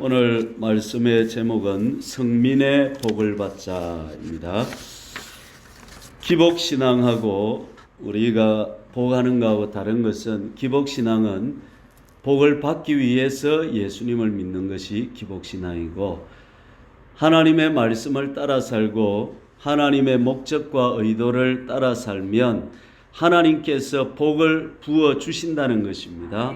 오늘 말씀의 제목은 성민의 복을 받자입니다. 기복신앙하고 우리가 복하는 것하고 다른 것은, 기복신앙은 복을 받기 위해서 예수님을 믿는 것이 기복신앙이고, 하나님의 말씀을 따라 살고 하나님의 목적과 의도를 따라 살면 하나님께서 복을 부어 주신다는 것입니다.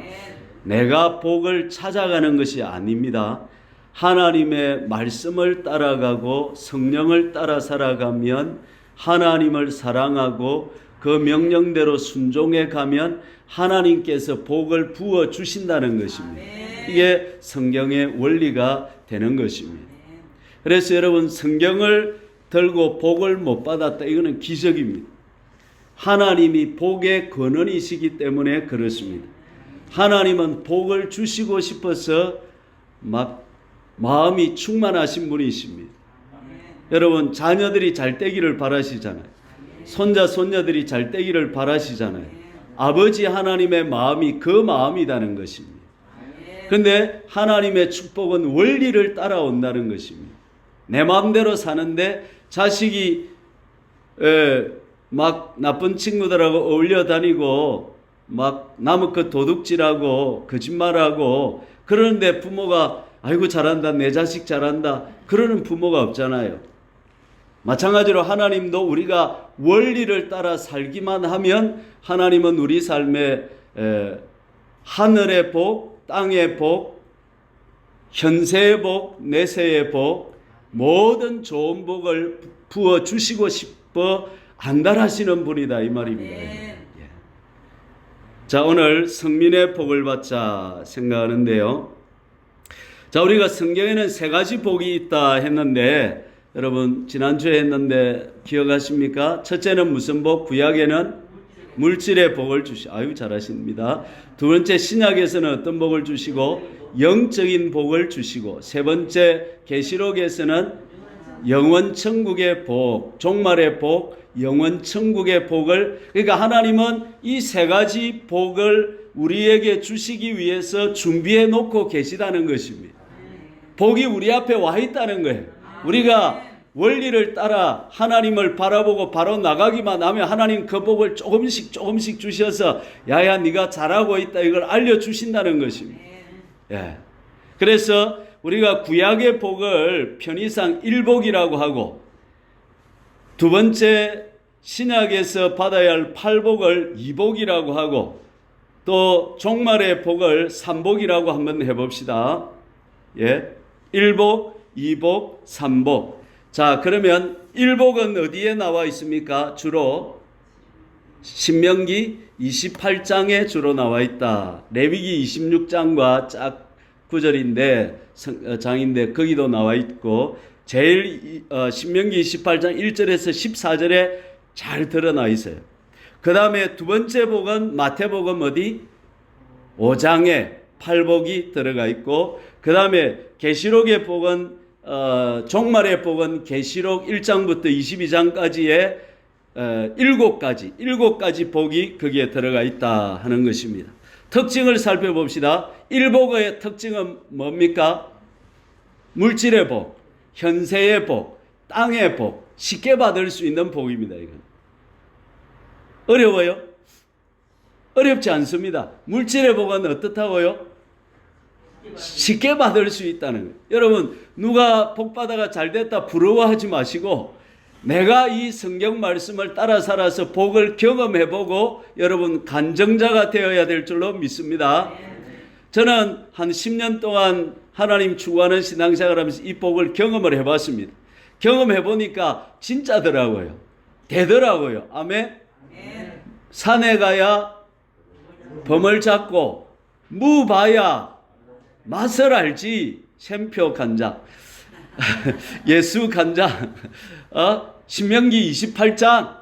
내가 복을 찾아가는 것이 아닙니다. 하나님의 말씀을 따라가고 성령을 따라 살아가면, 하나님을 사랑하고 그 명령대로 순종해 가면 하나님께서 복을 부어 주신다는 것입니다. 이게 성경의 원리가 되는 것입니다. 그래서 여러분, 성경을 들고 복을 못 받았다, 이거는 기적입니다. 하나님이 복의 근원이시기 때문에 그렇습니다. 하나님은 복을 주시고 싶어서 마음이 충만하신 분이십니다. 여러분, 자녀들이 잘 되기를 바라시잖아요. 손자 손녀들이 잘 되기를 바라시잖아요. 아버지 하나님의 마음이 그 마음이라는 것입니다. 그런데 하나님의 축복은 원리를 따라온다는 것입니다. 내 마음대로 사는데 자식이 막 나쁜 친구들하고 어울려 다니고 막 남의 것 도둑질하고 거짓말하고 그러는데 부모가 아이고 잘한다, 내 자식 잘한다, 그러는 부모가 없잖아요. 마찬가지로 하나님도 우리가 원리를 따라 살기만 하면 하나님은 우리 삶에 하늘의 복, 땅의 복, 현세의 복, 내세의 복, 모든 좋은 복을 부어 주시고 싶어 안달하시는 분이다, 이 말입니다. 자, 오늘 성민의 복을 받자 생각하는데요. 자, 우리가 성경에는 세 가지 복이 있다 했는데, 여러분 지난주에 했는데 기억하십니까? 첫째는 무슨 복? 구약에는 물질의 복을 아유 잘하십니다. 두 번째, 신약에서는 어떤 복을 주시고? 영적인 복을 주시고, 세 번째, 계시록에서는 영원 천국의 복, 종말의 복, 영원 천국의 복을, 그러니까 하나님은 이 세 가지 복을 우리에게 주시기 위해서 준비해 놓고 계시다는 것입니다. 복이 우리 앞에 와 있다는 거예요. 우리가 원리를 따라 하나님을 바라보고 바로 나가기만 하면 하나님 그 복을 조금씩 주셔서 야야 네가 잘하고 있다, 이걸 알려주신다는 것입니다. 예. 그래서 우리가 구약의 복을 편의상 일복이라고 하고, 두 번째 신약에서 받아야 할 팔복을 이복이라고 하고, 또 종말의 복을 삼복이라고 한번 해봅시다. 예, 일복, 이복, 삼복. 자, 그러면 일복은 어디에 나와 있습니까? 주로 신명기 28장에 주로 나와 있다. 레위기 26장과 짝 구절인데 장인데 거기도 나와 있고, 제일 신명기 28장 1절에서 14절에 잘 드러나 있어요. 그 다음에 두 번째 복은 마태복음 어디? 5장에 팔복이 들어가 있고, 그 다음에 계시록의 복은 종말의 복은 계시록 1장부터 22장까지의 7가지 복이 거기에 들어가 있다 하는 것입니다. 특징을 살펴봅시다. 일복의 특징은 뭡니까? 물질의 복, 현세의 복, 땅의 복, 쉽게 받을 수 있는 복입니다. 이건 어려워요? 어렵지 않습니다. 물질의 복은 어떻다고요? 쉽게 받을 수 있다는 거예요. 여러분, 누가 복 받아가 잘 됐다 부러워하지 마시고, 내가 이 성경 말씀을 따라 살아서 복을 경험해보고 여러분 간증자가 되어야 될 줄로 믿습니다. 저는 한 10년 동안 하나님 추구하는 신앙생활을 하면서 이 복을 경험을 해봤습니다. 경험해보니까 진짜더라고요. 되더라고요. 아멘. 산에 가야 범을 잡고, 무 봐야 맛을 알지. 샘표 간장 예수 간장, 신명기 28장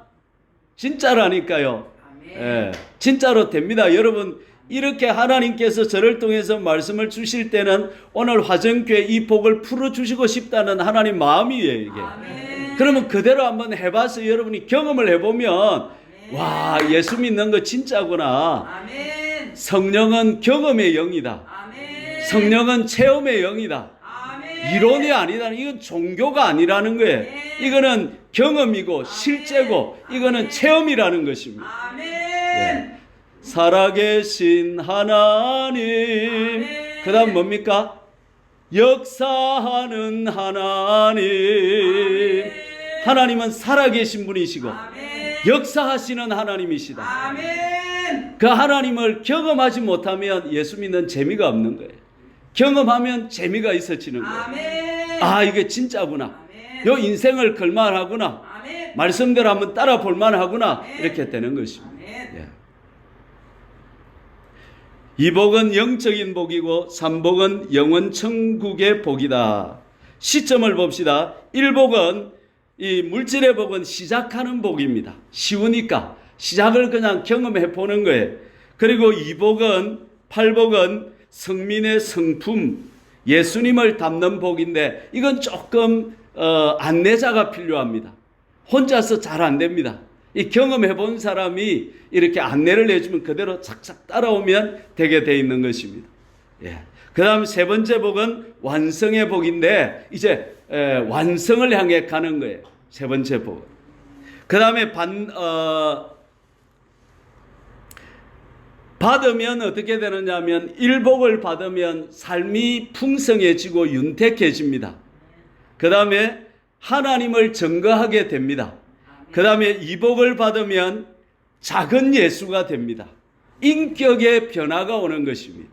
진짜라니까요. 예, 진짜로 됩니다. 여러분, 이렇게 하나님께서 저를 통해서 말씀을 주실 때는 오늘 화정교회 이 복을 풀어주시고 싶다는 하나님 마음이에요, 이게. 아멘. 그러면 그대로 한번 해봐서 여러분이 경험을 해보면, 아멘. 와, 예수 믿는 거 진짜구나. 아멘. 성령은 경험의 영이다. 아멘. 성령은 체험의 영이다. 아멘. 이론이 아니다. 이건 종교가 아니라는 거예요. 네. 이거는 경험이고 아멘. 실제고 이거는 아멘. 체험이라는 것입니다. 아멘. 예. 살아계신 하나님. 아멘. 그 다음 뭡니까? 역사하는 하나님. 아멘. 하나님은 살아계신 분이시고 아멘. 역사하시는 하나님이시다. 아멘. 그 하나님을 경험하지 못하면 예수 믿는 재미가 없는 거예요. 경험하면 재미가 있어지는 거예요. 아멘. 아, 이게 진짜구나. 아멘. 요 인생을 걸만하구나. 아멘. 말씀대로 한번 따라 볼만하구나. 아멘. 이렇게 되는 것입니다. 아멘. 예. 이 복은 영적인 복이고 삼복은 영원 천국의 복이다. 시점을 봅시다. 일복은 이 물질의 복은 시작하는 복입니다. 쉬우니까 시작을 그냥 경험해 보는 거예요. 그리고 이복은 팔복은 성민의 성품, 예수님을 담는 복인데 이건 조금 안내자가 필요합니다. 혼자서 잘 안 됩니다. 이 경험해 본 사람이 이렇게 안내를 해주면 그대로 착착 따라오면 되게 돼 있는 것입니다. 예. 그 다음 세 번째 복은 완성의 복인데 이제 완성을 향해 가는 거예요. 세 번째 복은. 그 다음에 받으면 어떻게 되느냐 하면 일복을 받으면 삶이 풍성해지고 윤택해집니다. 그 다음에 하나님을 증거하게 됩니다. 그 다음에 이복을 받으면 작은 예수가 됩니다. 인격의 변화가 오는 것입니다.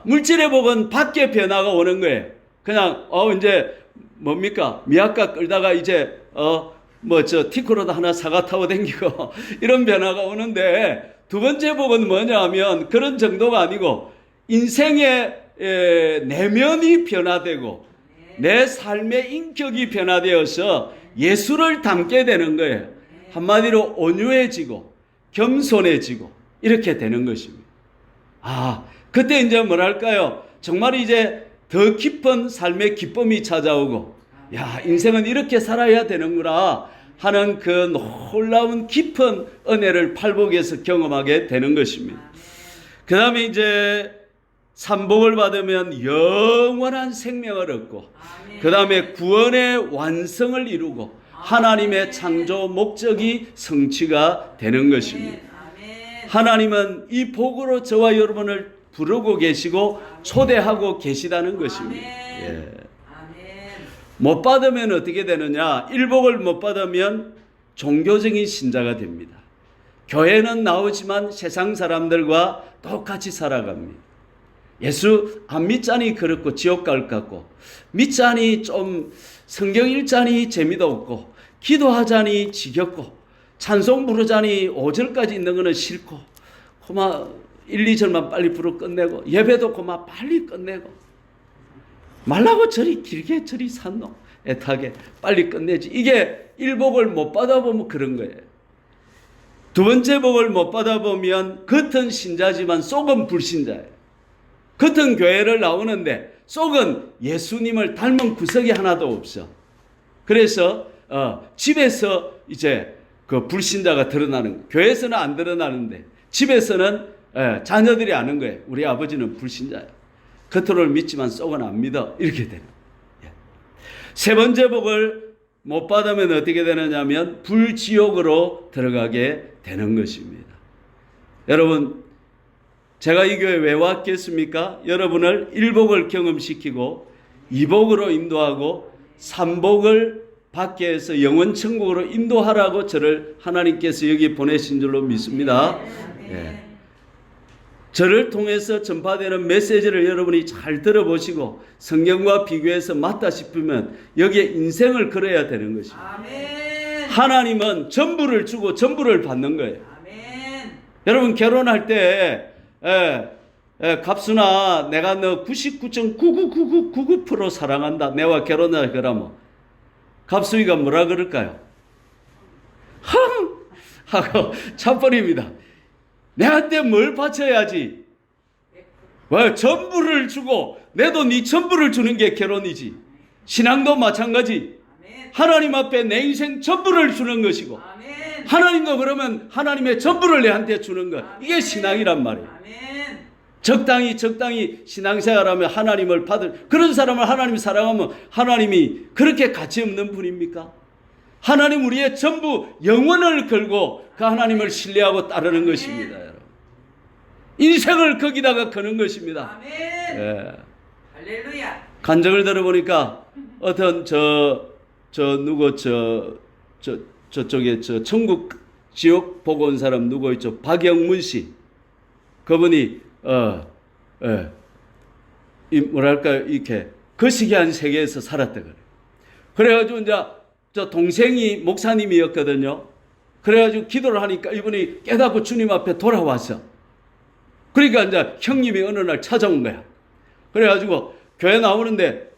물질의 복은 밖에 변화가 오는 거예요. 그냥 이제 뭡니까? 미약가 끌다가 이제 티코로도 하나 사가 타고 다니고 이런 변화가 오는데 두 번째 복은 뭐냐 하면 그런 정도가 아니고 인생의 내면이 변화되고 내 삶의 인격이 변화되어서 예수를 닮게 되는 거예요. 한마디로 온유해지고 겸손해지고 이렇게 되는 것입니다. 그때 이제 뭐랄까요? 정말 이제 더 깊은 삶의 기쁨이 찾아오고 인생은 이렇게 살아야 되는구나 하는 그 놀라운 깊은 은혜를 팔복에서 경험하게 되는 것입니다. 그 다음에 이제 삼복을 받으면 영원한 생명을 얻고 그 다음에 구원의 완성을 이루고 하나님의 창조 목적이 성취가 되는 것입니다. 하나님은 이 복으로 저와 여러분을 부르고 계시고 초대하고 계시다는 것입니다. 예. 못 받으면 어떻게 되느냐? 일복을 못 받으면 종교적인 신자가 됩니다. 교회는 나오지만 세상 사람들과 똑같이 살아갑니다. 예수 안 믿자니 그렇고 지옥 갈 것 같고 믿자니 좀 성경 읽자니 재미도 없고 기도하자니 지겹고 찬송 부르자니 5절까지 있는 거는 싫고 그만 1, 2절만 빨리 부르 끝내고 예배도 그만 빨리 끝내고 말라고 저리 길게 저리 산노 애타게 빨리 끝내지. 이게 일복을 못 받아보면 그런 거예요. 두 번째 복을 못 받아보면 겉은 신자지만 속은 불신자예요. 겉은 교회를 나오는데 속은 예수님을 닮은 구석이 하나도 없어. 그래서 집에서 이제 그 불신자가 드러나는 거예요. 교회에서는 안 드러나는데 집에서는 자녀들이 아는 거예요. 우리 아버지는 불신자예요. 겉으로는 믿지만 속은 안 믿어. 이렇게 되는 거예요. 세 번째 복을 못 받으면 어떻게 되느냐면 불지옥으로 들어가게 되는 것입니다. 여러분, 제가 이 교회 왜 왔겠습니까? 여러분을 일복을 경험시키고 이복으로 인도하고 삼복을 받게 해서 영원 천국으로 인도하라고 저를 하나님께서 여기 보내신 줄로 믿습니다. 예. 저를 통해서 전파되는 메시지를 여러분이 잘 들어보시고 성경과 비교해서 맞다 싶으면 여기에 인생을 걸어야 되는 것입니다. 하나님은 전부를 주고 전부를 받는 거예요. 여러분 결혼할 때 갑순아 내가 너 99.99999% 사랑한다. 내와 결혼할 거라면 갑순이가 뭐라 그럴까요? 흥! 하고 차버립니다. 내한테 뭘 바쳐야지? 왜 전부를 주고 내도 네 전부를 주는 게 결혼이지. 신앙도 마찬가지. 하나님 앞에 내 인생 전부를 주는 것이고 하나님도 그러면 하나님의 전부를 내한테 주는 것. 이게 신앙이란 말이에요. 적당히 신앙생활하며 하나님을 받을 그런 사람을 하나님이 사랑하면 하나님이 그렇게 가치 없는 분입니까? 하나님 우리의 전부 영혼을 걸고 그 하나님을 신뢰하고 따르는 것입니다. 여러분. 인생을 거기다가 거는 것입니다. 아멘. 예. 할렐루야. 간증을 들어보니까 어떤 저쪽에 천국 지옥 보고 온 사람 누구 있죠? 박영문 씨. 그분이 이렇게 거시기한 세계에서 살았다 그래. 그래가지고 이제 저 동생이 목사님이었거든요. 그래가지고 기도를 하니까 이분이 깨닫고 주님 앞에 돌아왔어. 그러니까 이제 형님이 어느 날 찾아온 거야. 그래가지고 교회 나오는데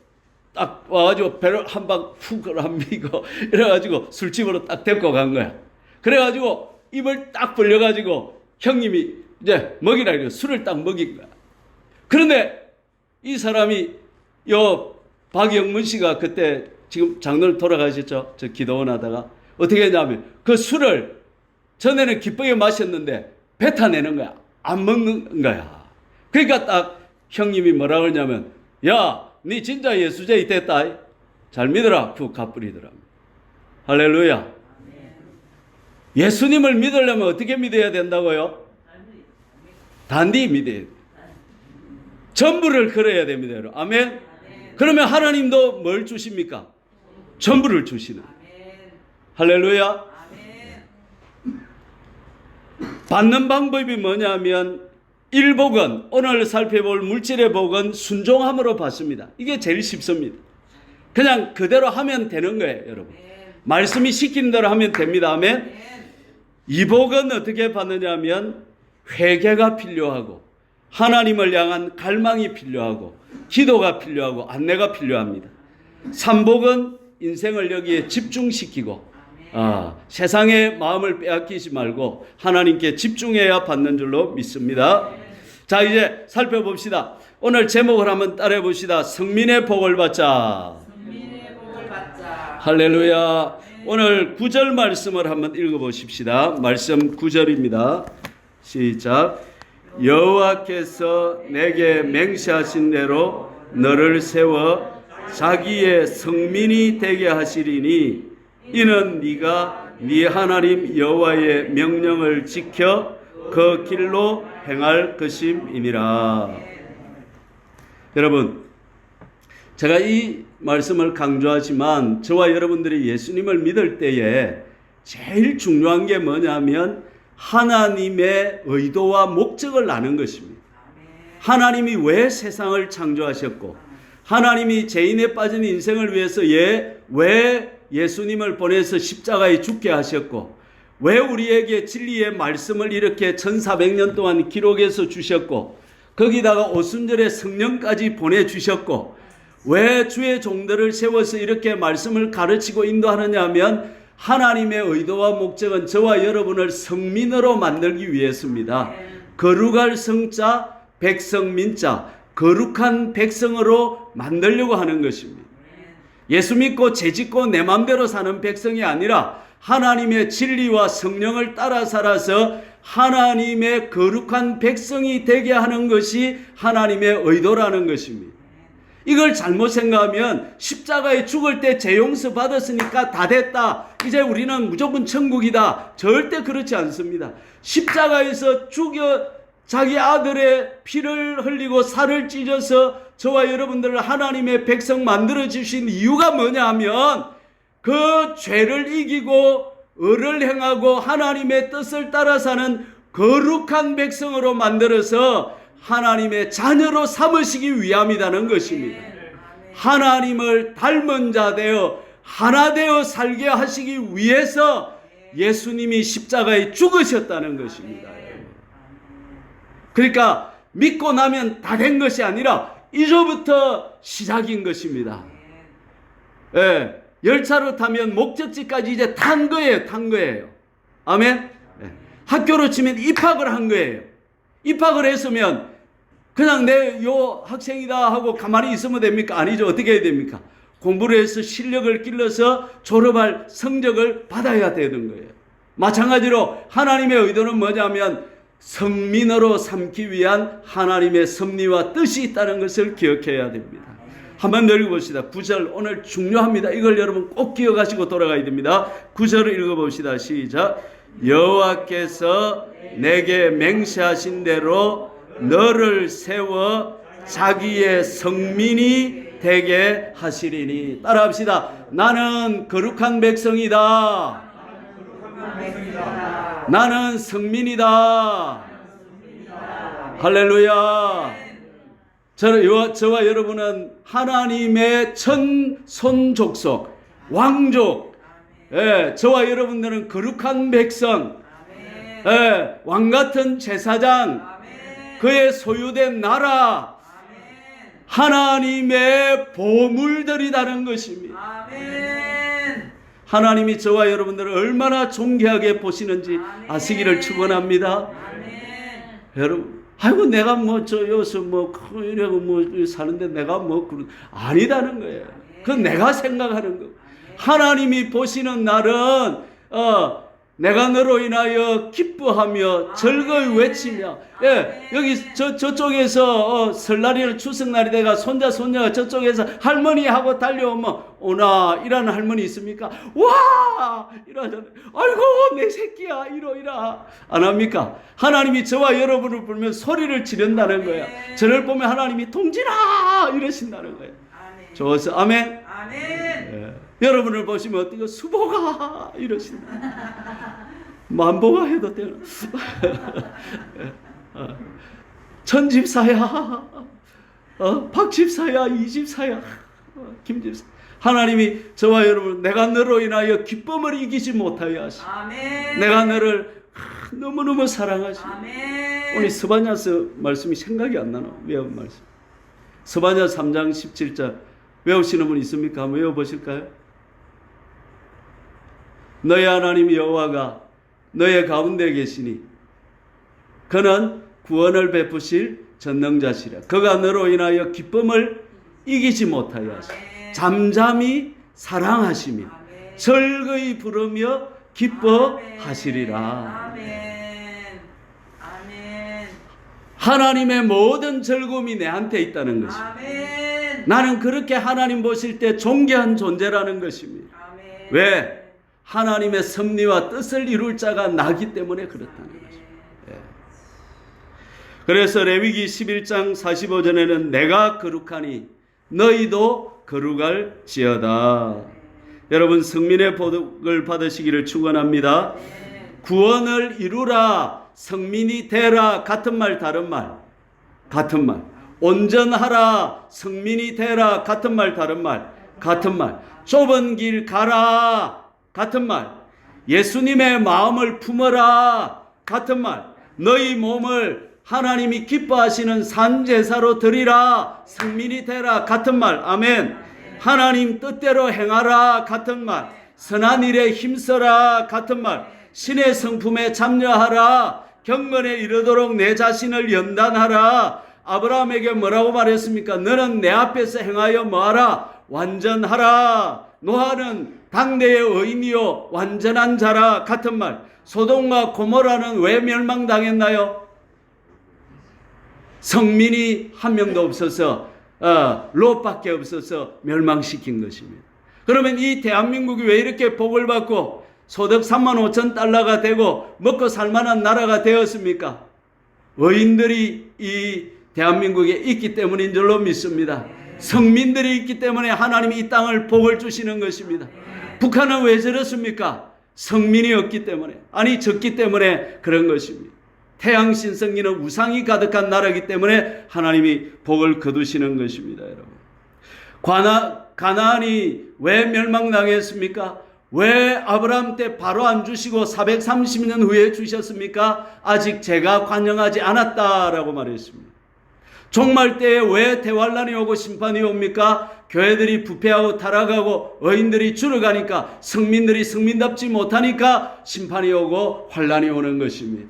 딱 와가지고 배를 한 방 훅 한미고 이래가지고 술집으로 딱 데리고 간 거야. 그래가지고 입을 딱 벌려가지고 형님이 이제 먹이라 이래 술을 딱 먹인 거야. 그런데 이 사람이 박영문 씨가 그때 지금 장로를 돌아가셨죠. 저 기도원 하다가 어떻게 했냐면 그 술을 전에는 기쁘게 마셨는데 뱉어내는 거야. 안 먹는 거야. 그러니까 딱 형님이 뭐라 그러냐면 야, 니 진짜 예수쟁이 됐다. 잘 믿어라. 푹 갚으리더라. 할렐루야. 예수님을 믿으려면 어떻게 믿어야 된다고요? 단디 믿어야 돼. 전부를 걸어야 됩니다. 여러분. 아멘. 그러면 하나님도 뭘 주십니까? 전부를 주시는. 할렐루야. 받는 방법이 뭐냐면 일복은 오늘 살펴볼 물질의 복은 순종함으로 받습니다. 이게 제일 쉽습니다. 그냥 그대로 하면 되는 거예요, 여러분. 말씀이 시키는 대로 하면 됩니다. 아멘. 이복은 어떻게 받느냐 하면 회개가 필요하고 하나님을 향한 갈망이 필요하고 기도가 필요하고 안내가 필요합니다. 삼복은 인생을 여기에 집중시키고 세상의 마음을 빼앗기지 말고 하나님께 집중해야 받는 줄로 믿습니다. 자, 이제 살펴봅시다. 오늘 제목을 한번 따라해 봅시다. 성민의 복을 받자. 성민의 복을 받자. 할렐루야. 오늘 9절 말씀을 한번 읽어보십시다. 말씀 9절입니다. 시작. 여호와께서 내게 맹세하신 대로 너를 세워 자기의 성민이 되게 하시리니 이는 네가 네 하나님 여호와의 명령을 지켜 그 길로 행할 것임이니라. 여러분, 제가 이 말씀을 강조하지만 저와 여러분들이 예수님을 믿을 때에 제일 중요한 게 뭐냐면 하나님의 의도와 목적을 아는 것입니다. 하나님이 왜 세상을 창조하셨고 하나님이 죄인에 빠진 인생을 위해서 왜 예수님을 보내서 십자가에 죽게 하셨고 왜 우리에게 진리의 말씀을 이렇게 1400년 동안 기록해서 주셨고 거기다가 오순절에 성령까지 보내주셨고 왜 주의 종들을 세워서 이렇게 말씀을 가르치고 인도하느냐 하면 하나님의 의도와 목적은 저와 여러분을 성민으로 만들기 위해서입니다. 거룩할 성자, 백성민자, 거룩한 백성으로 만들려고 하는 것입니다. 예수 믿고 죄 짓고 내 맘대로 사는 백성이 아니라 하나님의 진리와 성령을 따라 살아서 하나님의 거룩한 백성이 되게 하는 것이 하나님의 의도라는 것입니다. 이걸 잘못 생각하면 십자가에 죽을 때 죄 용서 받았으니까 다 됐다. 이제 우리는 무조건 천국이다. 절대 그렇지 않습니다. 십자가에서 자기 아들의 피를 흘리고 살을 찢어서 저와 여러분들을 하나님의 백성 만들어 주신 이유가 뭐냐 하면 그 죄를 이기고 의를 행하고 하나님의 뜻을 따라 사는 거룩한 백성으로 만들어서 하나님의 자녀로 삼으시기 위함이라는 것입니다. 하나님을 닮은 자 되어 하나 되어 살게 하시기 위해서 예수님이 십자가에 죽으셨다는 것입니다. 그러니까 믿고 나면 다 된 것이 아니라 이제부터 시작인 것입니다. 예, 열차로 타면 목적지까지 이제 탄 거예요. 아멘. 예. 학교로 치면 입학을 한 거예요. 입학을 했으면 그냥 내 요 학생이다 하고 가만히 있으면 됩니까? 아니죠. 어떻게 해야 됩니까? 공부를 해서 실력을 길러서 졸업할 성적을 받아야 되는 거예요. 마찬가지로 하나님의 의도는 뭐냐면 성민으로 삼기 위한 하나님의 섭리와 뜻이 있다는 것을 기억해야 됩니다. 한번 더 읽어봅시다. 9절 오늘 중요합니다. 이걸 여러분 꼭 기억하시고 돌아가야 됩니다. 9절을 읽어봅시다. 시작. 여호와께서 내게 맹세하신 대로 너를 세워 자기의 성민이 되게 하시리니. 따라합시다. 나는 거룩한 백성이다. 나는 성민이다. 할렐루야. 저와 여러분은 하나님의 천손 족속, 왕족. 예, 저와 여러분들은 거룩한 백성, 예, 왕같은 제사장, 그의 소유된 나라, 하나님의 보물들이라는 것입니다. 하나님이 저와 여러분들을 얼마나 존귀하게 보시는지 아시기를 축원합니다. 여러분, 아이고 내가 뭐 저 여기서 뭐 이러고 뭐 사는데 내가 뭐 아니다는 거예요. 그건 내가 생각하는 거. 하나님이 보시는 날은 내가 너로 인하여 기뻐하며 즐거이 외치며, 예, 여기 저쪽에서 설날이나 추석날이 돼가 손자가 저쪽에서 할머니하고 달려오면 오나 이라는 할머니 있습니까? 와 이러잖아요. 아이고 내 새끼야 이러이라 안 합니까? 하나님이 저와 여러분을 보면 소리를 지른다는 거예요. 저를 보면 하나님이 동진아 이러신다는 거예요. 좋아서 아멘. 예. 여러분을 보시면 어떻게 수보가 이러신다. 만보가 해도 되나? 천집사야, 박집사야, 이집사야, 김집사. 하나님이 저와 여러분, 내가 너로 인하여 기쁨을 이기지 못하여 하시. 내가 너를 너무너무 사랑하시. 오늘 스바냐서 말씀이 생각이 안 나나? 외운 말씀. 스바냐 3장 17절 외우시는 분 있습니까? 한번 외워보실까요? 너의 하나님 여호와가 너의 가운데 계시니 그는 구원을 베푸실 전능자시라. 그가 너로 인하여 기쁨을 이기지 못하여 하시고 잠잠히 사랑하시며 즐거이 부르며 기뻐하시리라. 하나님의 모든 즐거움이 내한테 있다는 것입니다. 나는 그렇게 하나님 보실 때 존귀한 존재라는 것입니다. 왜? 하나님의 섭리와 뜻을 이룰 자가 나기 때문에 그렇다는 거죠. 예. 그래서 레위기 11장 45절에는 내가 거룩하니 너희도 거룩할지어다. 여러분 성민의 복을 받으시기를 축원합니다. 구원을 이루라, 성민이 되라 같은 말 다른 말. 같은 말. 온전하라, 성민이 되라 같은 말 다른 말. 같은 말. 좁은 길 가라 같은 말. 예수님의 마음을 품어라 같은 말. 너희 몸을 하나님이 기뻐하시는 산제사로 드리라, 성민이 되라 같은 말. 아멘. 하나님 뜻대로 행하라 같은 말. 선한 일에 힘써라 같은 말. 신의 성품에 참여하라, 경건에 이르도록 내 자신을 연단하라. 아브라함에게 뭐라고 말했습니까? 너는 내 앞에서 행하여 뭐하라? 완전하라. 노아는 당대의 의인이요 완전한 자라 같은 말. 소돔과 고모라는 왜 멸망당했나요? 성민이 한 명도 없어서 롯밖에 없어서 멸망시킨 것입니다. 그러면 이 대한민국이 왜 이렇게 복을 받고 소득 35,000달러가 되고 먹고 살만한 나라가 되었습니까? 의인들이 이 대한민국에 있기 때문인 줄로 믿습니다. 성민들이 있기 때문에 하나님이 이 땅을 복을 주시는 것입니다. 북한은 왜 저렇습니까? 성민이 없기 때문에, 아니 적기 때문에 그런 것입니다. 태양신성기는 우상이 가득한 나라이기 때문에 하나님이 복을 거두시는 것입니다. 여러분, 가나안이 왜 멸망당했습니까? 왜 아브라함 때 바로 안 주시고 430년 후에 주셨습니까? 아직 제가 관영하지 않았다라고 말했습니다. 종말 때에 왜 대환란이 오고 심판이 옵니까? 교회들이 부패하고 타락하고 의인들이 줄어가니까, 성민들이 성민답지 못하니까 심판이 오고 환란이 오는 것입니다.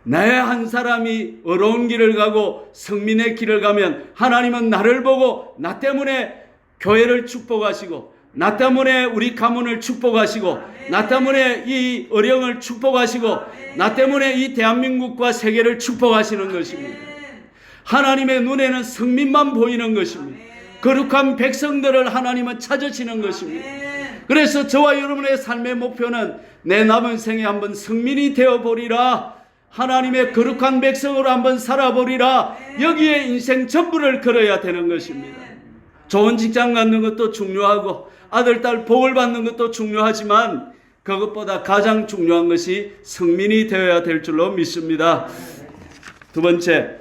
내 한 사람이 어려운 길을 가고 성민의 길을 가면 하나님은 나를 보고 나 때문에 교회를 축복하시고 나 때문에 우리 가문을 축복하시고, 나 때문에 이 어령을 축복하시고, 나 때문에 이 대한민국과 세계를 축복하시는 것입니다. 하나님의 눈에는 성민만 보이는 것입니다. 거룩한 백성들을 하나님은 찾으시는 것입니다. 그래서 저와 여러분의 삶의 목표는 내 남은 생에 한번 성민이 되어보리라, 하나님의 거룩한 백성으로 한번 살아보리라, 여기에 인생 전부를 걸어야 되는 것입니다. 좋은 직장 갖는 것도 중요하고 아들, 딸 복을 받는 것도 중요하지만 그것보다 가장 중요한 것이 성민이 되어야 될 줄로 믿습니다. 두 번째,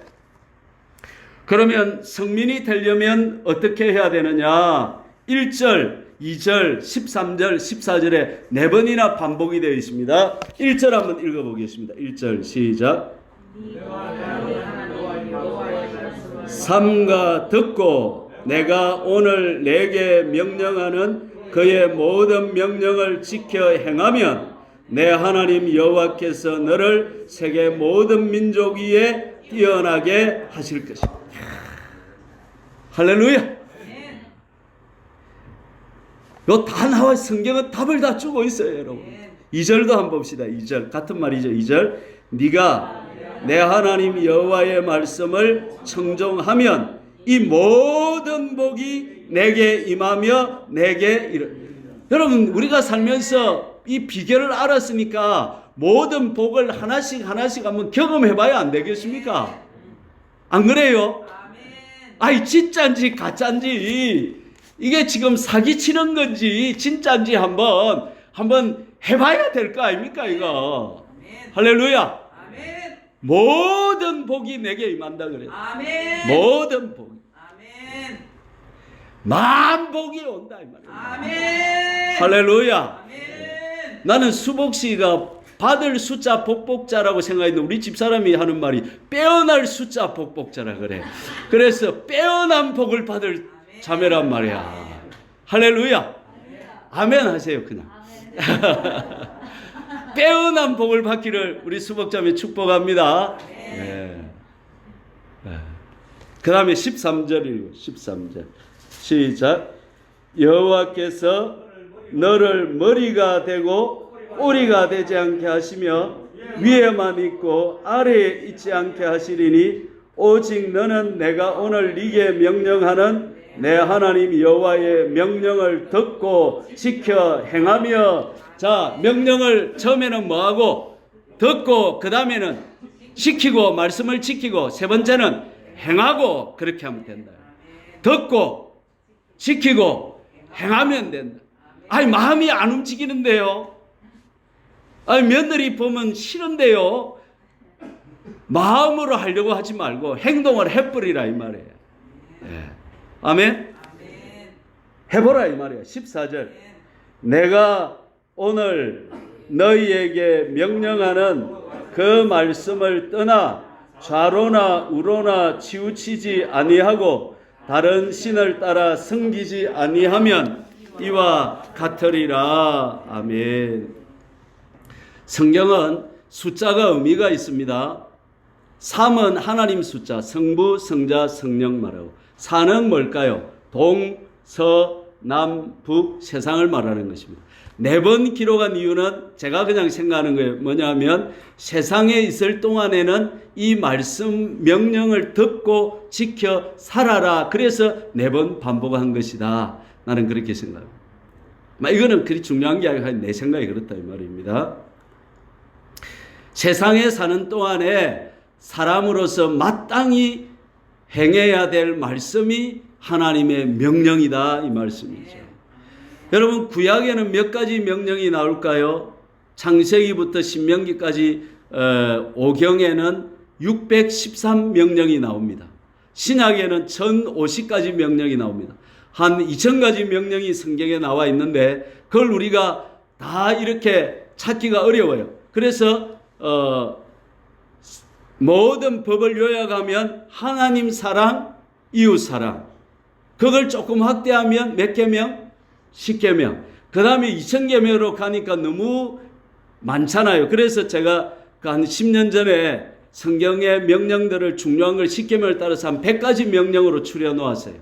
그러면 성민이 되려면 어떻게 해야 되느냐? 1절, 2절, 13절, 14절에 4번이나 반복이 되어 있습니다. 1절 한번 읽어보겠습니다. 1절 시작. 삼가 듣고 내가 오늘 내게 명령하는 그의 모든 명령을 지켜 행하면 내 하나님 여호와께서 너를 세계 모든 민족 위에 뛰어나게 하실 것이다. 할렐루야. 요 다 나와 성경은 답을 다 주고 있어요, 여러분. 2절도 한번 봅시다. 2절 같은 말이죠. 2절 네가 내 하나님 여호와의 말씀을 청종하면 이 모든 복이 내게 임하며 내게 이르. 여러분, 우리가 살면서 이 비결을 알았으니까 모든 복을 하나씩 한번 경험해봐야 안 되겠습니까? 안 그래요? 아이, 진짜인지 가짜인지, 이게 지금 사기치는 건지 진짜인지 한번 해봐야 될 거 아닙니까, 이거? 할렐루야. 모든 복이 내게 임한다 그래요. 모든 복. 만복이 온다 이 말이에요. 할렐루야. 나는 수복씨가 받을 숫자 복복자라고 생각했는데 우리 집사람이 하는 말이 빼어날 숫자 복복자라 그래. 그래서 빼어난 복을 받을 자매란 말이야. 할렐루야. 아멘 하세요 그냥. 빼어난 복을 받기를 우리 수복자매 축복합니다. 네. 그 다음에 13절 읽고 13절 시작. 여호와께서 너를 머리가 되고 꼬리가 되지 않게 하시며 위에만 있고 아래에 있지 않게 하시리니 오직 너는 내가 오늘 네게 명령하는 내 하나님 여호와의 명령을 듣고 지켜 행하며. 자, 명령을 처음에는 뭐하고? 듣고, 그 다음에는 지키고, 말씀을 지키고, 세 번째는 행하고. 그렇게 하면 된다. 듣고 지키고 행하면 된다. 아니, 마음이 안 움직이는데요. 아니, 며느리 보면 싫은데요. 마음으로 하려고 하지 말고 행동을 해버리라 이 말이에요. 네. 아멘. 해보라 이 말이에요. 14절 내가 오늘 너희에게 명령하는 그 말씀을 떠나 좌로나 우로나 치우치지 아니하고 다른 신을 따라 섬기지 아니하면 이와 같으리라. 아멘. 성경은 숫자가 의미가 있습니다. 3은 하나님 숫자, 성부, 성자, 성령 말하고, 4는 뭘까요? 동, 서, 남, 북, 세상을 말하는 것입니다. 4번 기록한 이유는 제가 그냥 생각하는 거예요. 뭐냐면 세상에 있을 동안에는 이 말씀 명령을 듣고 지켜 살아라. 그래서 4번 반복한 것이다. 나는 그렇게 생각합니다. 이거는 그리 중요한 게 아니라 내 생각이 그렇다 이 말입니다. 세상에 사는 동안에 사람으로서 마땅히 행해야 될 말씀이 하나님의 명령이다 이 말씀이죠. 여러분, 구약에는 몇 가지 명령이 나올까요? 창세기부터 신명기까지 5경에는 613명령이 나옵니다. 신약에는 1050가지 명령이 나옵니다. 한 2000가지 명령이 성경에 나와 있는데 그걸 우리가 다 이렇게 찾기가 어려워요. 그래서 모든 법을 요약하면 하나님 사랑, 이웃 사랑, 그걸 조금 확대하면 몇 계명? 10계명. 그 다음에 2000계명으로 가니까 너무 많잖아요. 그래서 제가 한 10년 전에 성경의 명령들을 중요한 걸 10계명을 따라서 한 100가지 명령으로 추려 놓았어요.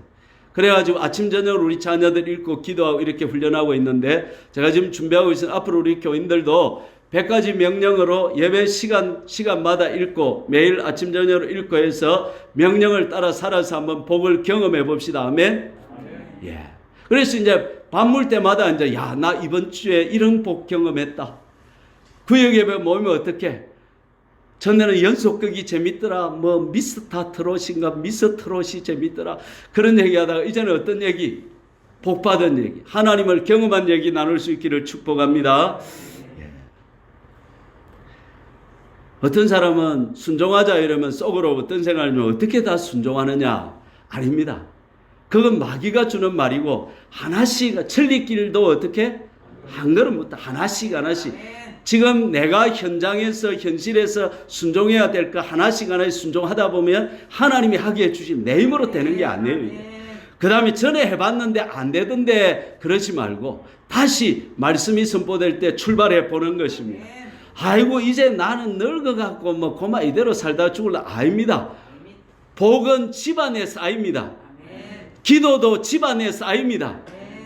그래가지고 아침 저녁 우리 자녀들 읽고 기도하고 이렇게 훈련하고 있는데, 제가 지금 준비하고 있는 앞으로 우리 교인들도 100가지 명령으로 예배 시간마다 읽고 매일 아침 저녁으로 읽고 해서 명령을 따라 살아서 한번 복을 경험해 봅시다. 아멘. 예. 그래서 이제 밥 먹을 때마다 이제 나 이번 주에 이런 복 경험했다. 구역 예배 모이면 어떻게? 전에는 연속극이 재밌더라. 뭐 미스터 트롯인가 미스 트롯이 재밌더라. 그런 얘기하다가 이제는 어떤 얘기? 복 받은 얘기, 하나님을 경험한 얘기 나눌 수 있기를 축복합니다. 예. 어떤 사람은 순종하자 이러면 속으로 어떤 생각이면 어떻게 다 순종하느냐? 아닙니다. 그건 마귀가 주는 말이고, 하나씩 천리길도 어떻게? 한 걸음부터 하나씩 지금 내가 현실에서 순종해야 될 거 하나씩 순종하다 보면 하나님이 하게 해주신 내 힘으로 되는 게 아니에요. 그 다음에 전에 해봤는데 안 되던데 그러지 말고 다시 말씀이 선포될 때 출발해 보는 것입니다. 아이고 이제 나는 늙어갖고 뭐 고마 이대로 살다 죽을라. 아닙니다. 복은 집안에 쌓입니다. 기도도 집안에 쌓입니다.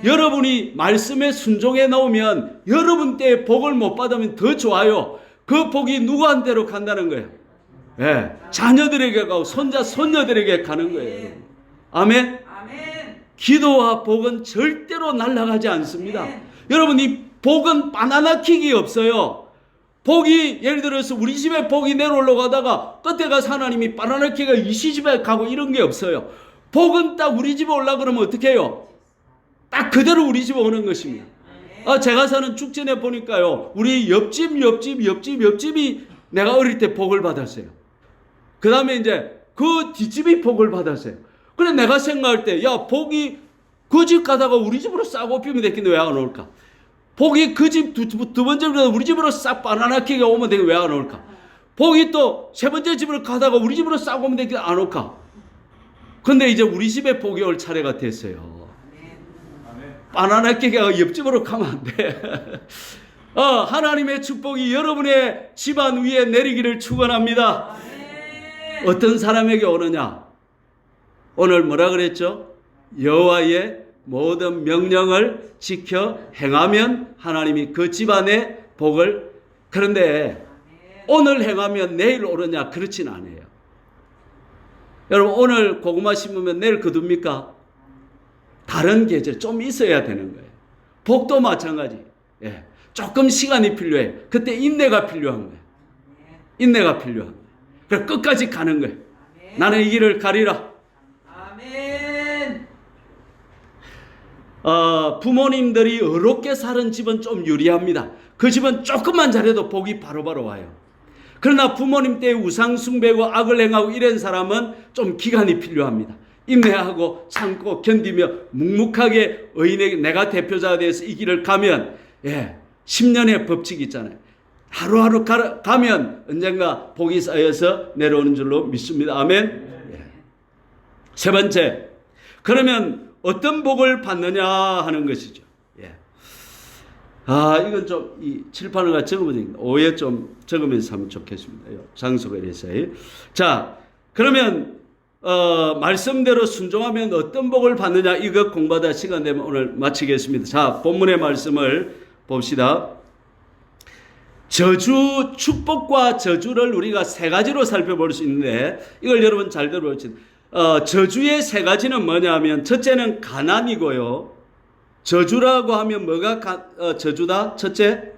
여러분이 말씀에 순종해 놓으면 여러분 때에 복을 못 받으면 더 좋아요. 그 복이 누구한테로 간다는 거예요. 예, 자녀들에게 가고 손자손녀들에게 가는 거예요. 아멘. 기도와 복은 절대로 날아가지 않습니다. 여러분 이 복은 바나나 킥이 없어요. 복이 예를 들어서 우리 집에 복이 내려올라 가다가 끝에 가서 하나님이 바나나 킥가 이 시집에 가고 이런 게 없어요. 복은 딱 우리 집에 올라 그러면 어떻게 해요? 딱 그대로 우리 집에 오는 것입니다. 제가 사는 축전에 보니까요, 우리 옆집이 내가 어릴 때 복을 받았어요. 그 다음에 이제 그 뒷집이 복을 받았어요. 그래 내가 생각할 때, 복이 그 집 가다가 우리 집으로 싹 엎이면 되겠는데 왜 안 올까? 복이 그 집 두 번째 가다 우리 집으로 싹 바나나 키가 오면 되겠는데 왜 안 올까? 복이 또 세 번째 집으로 가다가 우리 집으로 싹 오면 되겠는데 안 올까? 근데 이제 우리 집에 복이 올 차례가 됐어요. 바나나 깨가 옆집으로 가면 안 돼. 하나님의 축복이 여러분의 집안 위에 내리기를 축원합니다. 어떤 사람에게 오느냐? 오늘 뭐라 그랬죠? 여호와의 모든 명령을 지켜 행하면 하나님이 그 집안의 복을. 그런데 오늘 행하면 내일 오느냐? 그렇진 않아요. 여러분 오늘 고구마 심으면 내일 거둡니까? 다른 계절 좀 있어야 되는 거예요. 복도 마찬가지. 예. 조금 시간이 필요해요. 그때 인내가 필요한 거예요. 인내가 필요한 거예요. 그래서 끝까지 가는 거예요. 나는 이 길을 가리라. 아멘. 부모님들이 어렵게 사는 집은 좀 유리합니다. 그 집은 조금만 잘해도 복이 바로바로 와요. 그러나 부모님 때의 우상 숭배고 악을 행하고 이런 사람은 좀 기간이 필요합니다. 인내하고 참고 견디며 묵묵하게 의인에게 내가 대표자가 돼서 이 길을 가면 10년의 법칙이 있잖아요. 하루하루 가면 언젠가 복이 쌓여서 내려오는 줄로 믿습니다. 아멘. 세 번째, 그러면 어떤 복을 받느냐 하는 것이죠. 이건 좀 이 칠판을 같이 적으면 오해 좀 적으면서 하면 좋겠습니다. 장소가 이래서. 자, 그러면 말씀대로 순종하면 어떤 복을 받느냐, 이거 공부하다 시간 되면 오늘 마치겠습니다. 자, 본문의 말씀을 봅시다. 축복과 저주를 우리가 세 가지로 살펴볼 수 있는데, 이걸 여러분 잘 들어보시죠. 저주의 세 가지는 뭐냐 하면, 첫째는 가난이고요. 저주라고 하면 뭐가 저주다? 첫째,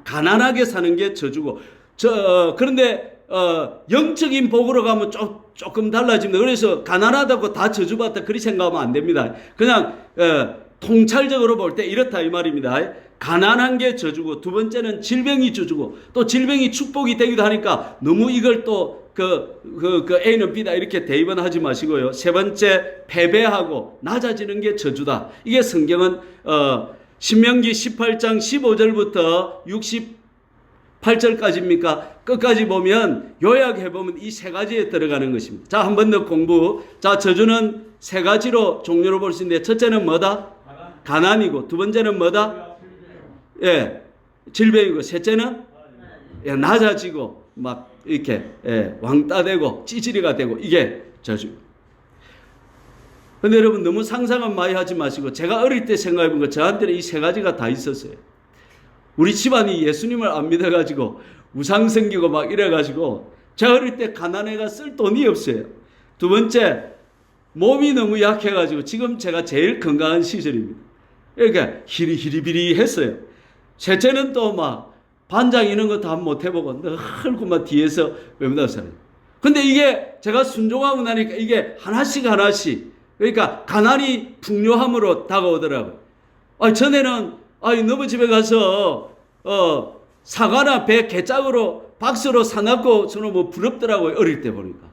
가난하게 사는 게 저주고, 그런데 영적인 복으로 가면 조금 달라집니다. 그래서 가난하다고 다 저주받다 그리 생각하면 안 됩니다. 그냥 통찰적으로 볼 때 이렇다 이 말입니다. 가난한 게 저주고, 두 번째는 질병이 저주고, 또 질병이 축복이 되기도 하니까 너무 이걸 또 A는 B다 이렇게 대입은 하지 마시고요. 세 번째, 패배하고 낮아지는 게 저주다. 이게 성경은 신명기 18장 15절부터 68절까지입니까? 끝까지 보면 요약해보면 이 세 가지에 들어가는 것입니다. 자, 한 번 더 공부. 자, 저주는 세 가지로 종류로 볼 수 있는데, 첫째는 뭐다? 가난이고, 두 번째는 뭐다? 질병이고, 셋째는 낮아지고 막 이렇게 왕따 되고 찌질이가 되고, 이게 저주. 근데 여러분 너무 상상은 많이 하지 마시고 제가 어릴 때 생각해 본 거 저한테는 이 세 가지가 다 있었어요. 우리 집안이 예수님을 안 믿어가지고 우상 생기고 막 이래가지고 제가 어릴 때 가난해가 쓸 돈이 없어요. 두 번째, 몸이 너무 약해가지고 지금 제가 제일 건강한 시절입니다. 그러니까 히리히리비리 했어요. 셋째는 또 막 반장 이런 거 다 못 해보고 늘 막 뒤에서 외면하고 살아요. 근데 이게 제가 순종하고 나니까 이게 하나씩 그러니까 가난이 풍요함으로 다가오더라고요. 전에는 너무 집에 가서 사과나 배 개짝으로 박스로 사놨고 저는 뭐 부럽더라고요. 어릴 때 보니까.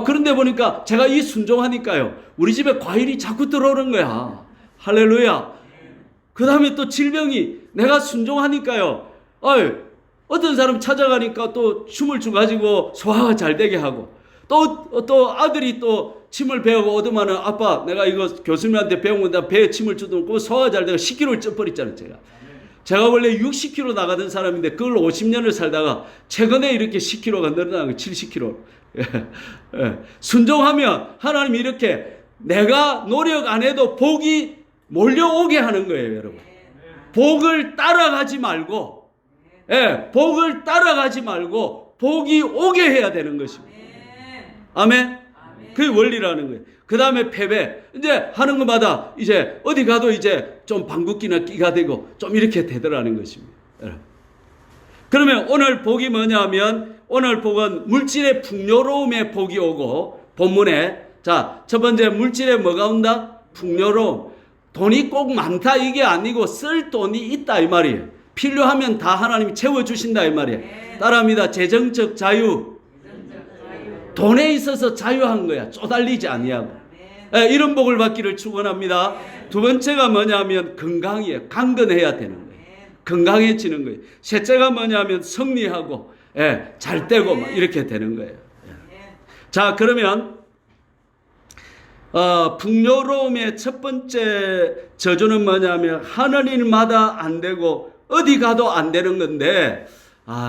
그런데 보니까 제가 이 순종하니까요. 우리 집에 과일이 자꾸 들어오는 거야. 할렐루야. 그 다음에 또 질병이 내가 순종하니까요. 어떤 사람 찾아가니까 또 춤을 추가지고 소화가 잘 되게 하고 또 아들이 또 침을 배우고 오더만은 아빠 내가 이거 교수님한테 배운 건데 배에 침을 주도 소화가 잘 되고 10kg를 쪄버렸잖아요. 제가 원래 60kg 나가던 사람인데 그걸 50년을 살다가 최근에 이렇게 10kg가 늘어나는 거예요. 70kg. 순종하면 하나님이 이렇게 내가 노력 안 해도 복이 몰려오게 하는 거예요, 여러분. 복을 따라가지 말고, 복을 따라가지 말고 복이 오게 해야 되는 것입니다. 아멘. 그게 원리라는 거예요. 그 다음에 패배. 이제 하는 것마다 이제 어디 가도 이제 좀 방귀끼나 끼가 되고 좀 이렇게 되더라는 것입니다. 그러면 오늘 복이 뭐냐면 오늘 복은 물질의 풍요로움에 복이 오고 본문에 자, 첫 번째 물질에 뭐가 온다? 풍요로움. 돈이 꼭 많다 이게 아니고 쓸 돈이 있다 이 말이에요. 필요하면 다 하나님이 채워주신다 이 말이에요. 따라합니다. 재정적 자유. 돈에 있어서 자유한 거야. 쪼달리지 아니하고. 이런 복을 받기를 축원합니다. 두 번째가 뭐냐면 건강이에요. 강건해야 되는 거예요. 건강해지는 거예요. 셋째가 뭐냐면 승리하고 잘 되고 막 이렇게 되는 거예요. 자, 그러면 풍요로움의 첫 번째 저주는 뭐냐면 하는 일마다 안 되고 어디 가도 안 되는 건데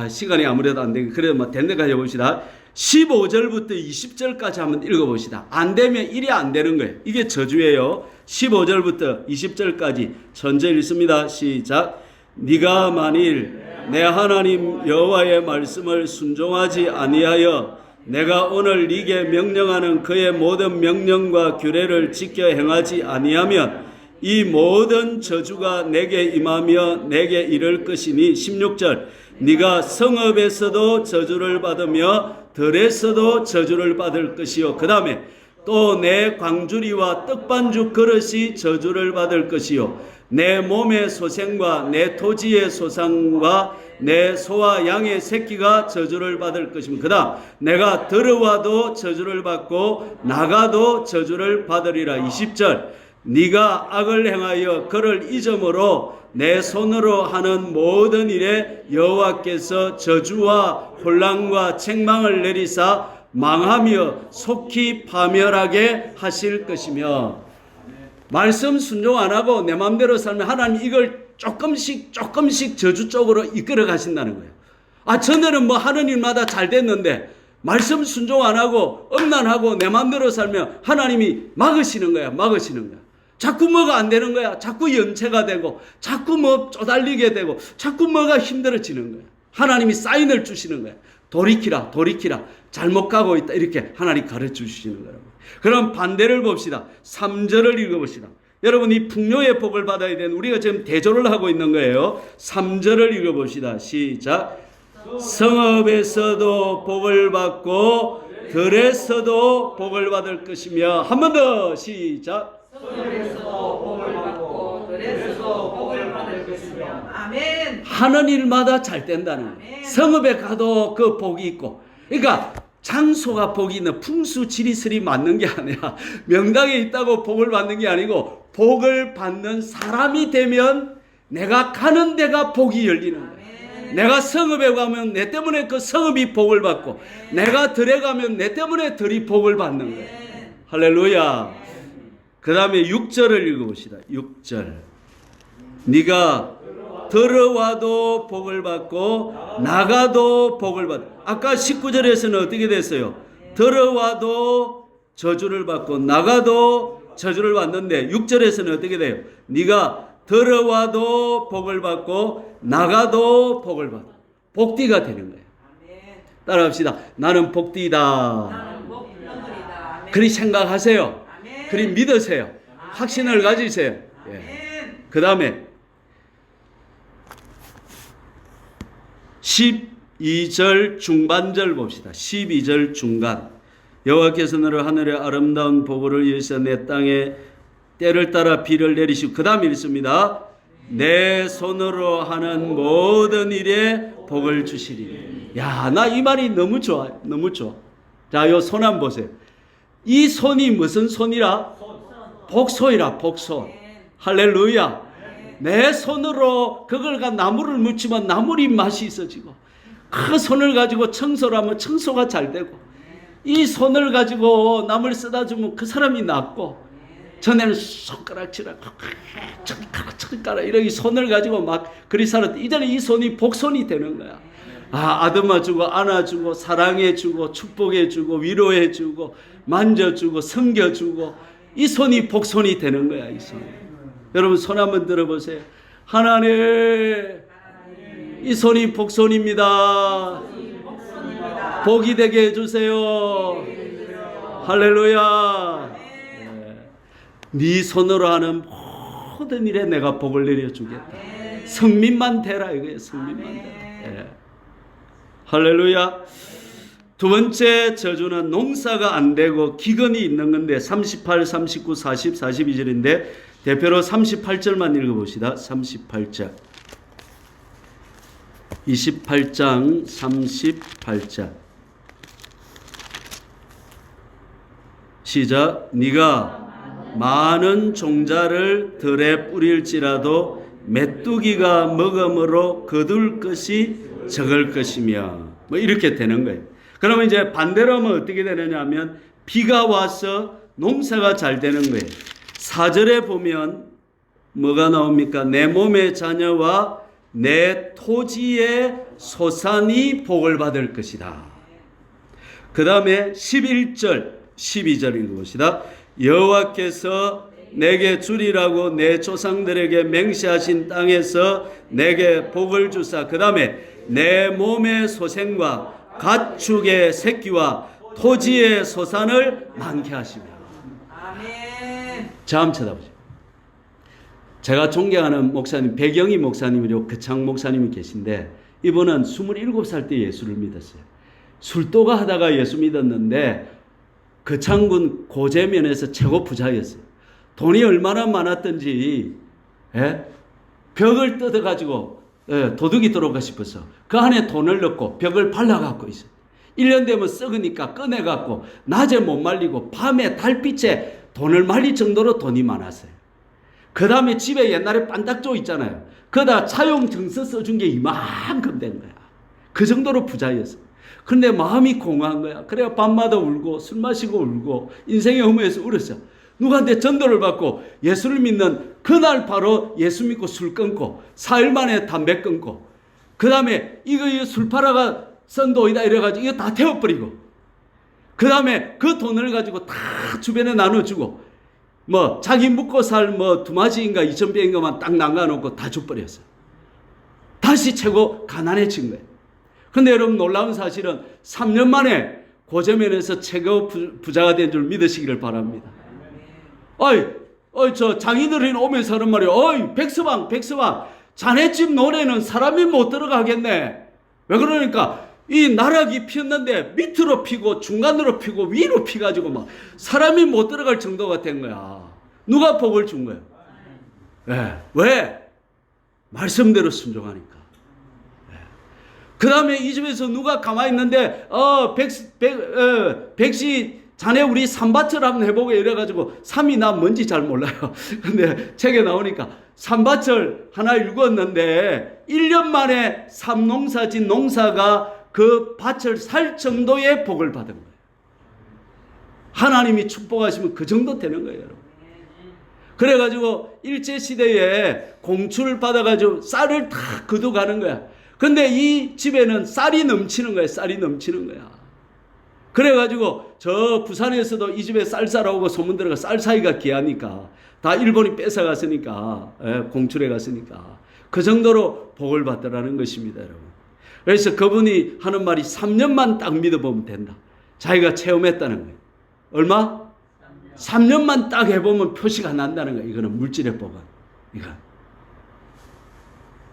시간이 아무래도 안 되고 그래도 뭐 된 데까지 해봅시다. 15절부터 20절까지 한번 읽어봅시다. 안 되면 일이 안 되는 거예요. 이게 저주예요. 15절부터 20절까지 전체 읽습니다. 시작. 네가 만일 내 하나님 여호와의 말씀을 순종하지 아니하여 내가 오늘 네게 명령하는 그의 모든 명령과 규례를 지켜 행하지 아니하면 이 모든 저주가 내게 임하며 내게 이를 것이니 16절 네가 성읍에서도 저주를 받으며 들에서도 저주를 받을 것이요 그 다음에 또 내 광주리와 떡반죽 그릇이 저주를 받을 것이요 내 몸의 소생과 내 토지의 소상과 내 소와 양의 새끼가 저주를 받을 것입니다. 그 다음 내가 들어와도 저주를 받고 나가도 저주를 받으리라. 20절 네가 악을 행하여 그를 잊음으로 내 손으로 하는 모든 일에 여호와께서 저주와 혼란과 책망을 내리사 망하며 속히 파멸하게 하실 것이며 말씀 순종 안 하고 내 마음대로 살면 하나님 이걸 조금씩 저주 쪽으로 이끌어 가신다는 거예요. 전에는 뭐 하는 일마다 잘 됐는데 말씀 순종 안 하고 엄난하고 내 마음대로 살면 하나님이 막으시는 거야. 자꾸 뭐가 안 되는 거야. 자꾸 연체가 되고 자꾸 뭐 쪼달리게 되고 자꾸 뭐가 힘들어지는 거야. 하나님이 사인을 주시는 거야. 돌이키라 잘못 가고 있다 이렇게 하나님 가르쳐 주시는 거라고. 그럼 반대를 봅시다. 3절을 읽어봅시다. 여러분 이 풍요의 복을 받아야 되는 우리가 지금 대조를 하고 있는 거예요. 3절을 읽어봅시다. 시작. 성읍에서도 복을 받고 들에서도 복을 받을 것이며 한 번 더 시작. 성읍에서도 복을 받고 들에서도 복을 받을 것이며 아멘. 하는 일마다 잘 된다는 거예요. 성읍에 가도 그 복이 있고 그러니까 장소가 복이 있는 풍수지리설이 맞는 게 아니라 명당에 있다고 복을 받는 게 아니고 복을 받는 사람이 되면 내가 가는 데가 복이 열리는 거예요. 내가 성읍에 가면 내 때문에 그 성읍이 복을 받고 내가 들에 가면 내 때문에 들이 복을 받는 거예요. 할렐루야. 그 다음에 6절을 읽어봅시다. 6절 네가 들어와도 복을 받고 나가도 복을 받. 아까 19절에서는 어떻게 됐어요? 들어와도 저주를 받고 나가도 저주를 받는데 6절에서는 어떻게 돼요? 네가 들어와도 복을 받고 나가도 복을 받아. 복띠가 되는 거예요. 아멘. 따라합시다. 나는 복띠다. 나는 복덩어리다. 아멘. 그리 생각하세요. 아멘. 그리 믿으세요. 확신을 가지세요. 예. 아멘. 그 다음에 12절 중반절 봅시다. 12절 중간. 여호와께서 너를 하늘의 아름다운 복을 위해서 내 땅에 때를 따라 비를 내리시고 그 다음에 읽습니다. 내 손으로 하는 모든 일에 복을 주시리니. 야, 나 이 말이 너무 좋아요. 너무 좋아. 자, 요 손 한번 보세요. 이 손이 무슨 손이라? 복소이라, 복소. 할렐루야. 내 손으로 그걸 가 나무를 묻히면 나물이 맛이 있어지고, 그 손을 가지고 청소를 하면 청소가 잘 되고, 이 손을 가지고 남을 쓰다 주면 그 사람이 낫고, 전에는 손가락질하고 손가락 이렇게 손을 가지고 막 그리 살았대. 이제는 이 손이 복손이 되는 거야. 아듬어주고 안아주고 사랑해주고 축복해주고 위로해주고 만져주고 섬겨주고, 이 손이 복손이 되는 거야. 이 손. 여러분 손 한번 들어보세요. 하나님, 이 손이 복손입니다. 복이 되게 해주세요. 할렐루야. 네 손으로 하는 모든 일에 내가 복을 내려주겠다. 성민만 되라 이거예요. 성민만 되라. 예. 할렐루야. 두 번째 저주는 농사가 안 되고 기근이 있는 건데 38, 39, 40, 42절인데 대표로 38절만 읽어봅시다. 38절. 28장 38절. 시작. 네가 많은 종자를 들에 뿌릴지라도 메뚜기가 먹음으로 거둘 것이 적을 것이며, 뭐 이렇게 되는 거예요. 그러면 이제 반대로 하면 어떻게 되느냐 하면 비가 와서 농사가 잘 되는 거예요. 4절에 보면 뭐가 나옵니까? 내 몸의 자녀와 내 토지의 소산이 복을 받을 것이다. 그 다음에 11절 12절 읽어봅시다. 여호와께서 내게 주리라고 내 조상들에게 맹세하신 땅에서 내게 복을 주사, 그 다음에 내 몸의 소생과 가축의 새끼와 토지의 소산을 많게 하시며. 아멘. 자, 한번 쳐다보죠. 제가 존경하는 목사님, 배경희 목사님이고 그창 목사님이 계신데, 이분은 27살 때 예수를 믿었어요. 술도가 하다가 예수 믿었는데 그창군 고재면에서 최고 부자였어요. 돈이 얼마나 많았던지, 벽을 뜯어가지고 도둑이 들어오고 싶어서 그 안에 돈을 넣고 벽을 발라갖고 있어요. 1년 되면 썩으니까 꺼내갖고 낮에 못 말리고 밤에 달빛에 돈을 말릴 정도로 돈이 많았어요. 그 다음에 집에 옛날에 반닥조 있잖아요. 그다 차용 증서 써준 게 이만큼 된 거야. 그 정도로 부자였어요. 그런데 마음이 공허한 거야. 그래야 밤마다 울고 술 마시고 울고 인생의 허무에서 울었어. 누구한테 전도를 받고 예수를 믿는 그날 바로 예수 믿고 술 끊고 4일 만에 담배 끊고, 그 다음에 이거 술 팔아가 썬 돈이다 이래가지고 이거 다 태워버리고, 그 다음에 그 돈을 가지고 다 주변에 나눠주고, 뭐 자기 묵고 살 뭐 두마지인가 2,000배인가만 딱 남겨놓고 다 줘버렸어. 다시 최고 가난해진 거예요. 근데 여러분 놀라운 사실은 3년 만에 고재면에서 최고 부자가 된 줄 믿으시기를 바랍니다. 저 장인어른이 오면서 하는 말이에요. 어이, 백서방, 자네 집 논에는 사람이 못 들어가겠네. 왜 그러니까 이 나락이 피었는데 밑으로 피고 중간으로 피고 위로 피가지고 막 사람이 못 들어갈 정도가 된 거야. 누가 복을 준 거야? 왜? 말씀대로 순종하니까. 그 다음에 이 집에서 누가 가만히 있는데, 백시, 자네 우리 삼밭을 한번 해보고 이래가지고, 삼이 나 뭔지 잘 몰라요. 근데 책에 나오니까, 삼밭을 하나 읽었는데, 1년 만에 삼농사 진 농사가 그 밭을 살 정도의 복을 받은 거예요. 하나님이 축복하시면 그 정도 되는 거예요, 여러분. 그래가지고, 일제시대에 공출을 받아가지고 쌀을 다 거둬가는 거야. 근데 이 집에는 쌀이 넘치는 거야. 쌀이 넘치는 거야. 그래가지고 저 부산에서도 이 집에 쌀 사러 오고 소문 들어가 쌀 사이가 귀하니까 다 일본이 뺏어갔으니까 공출해 갔으니까 그 정도로 복을 받더라는 것입니다, 여러분. 그래서 그분이 하는 말이 3년만 딱 믿어보면 된다. 자기가 체험했다는 거예요. 얼마? 3년만 딱 해보면 표시가 난다는 거예요. 이거는 물질의 복은. 이거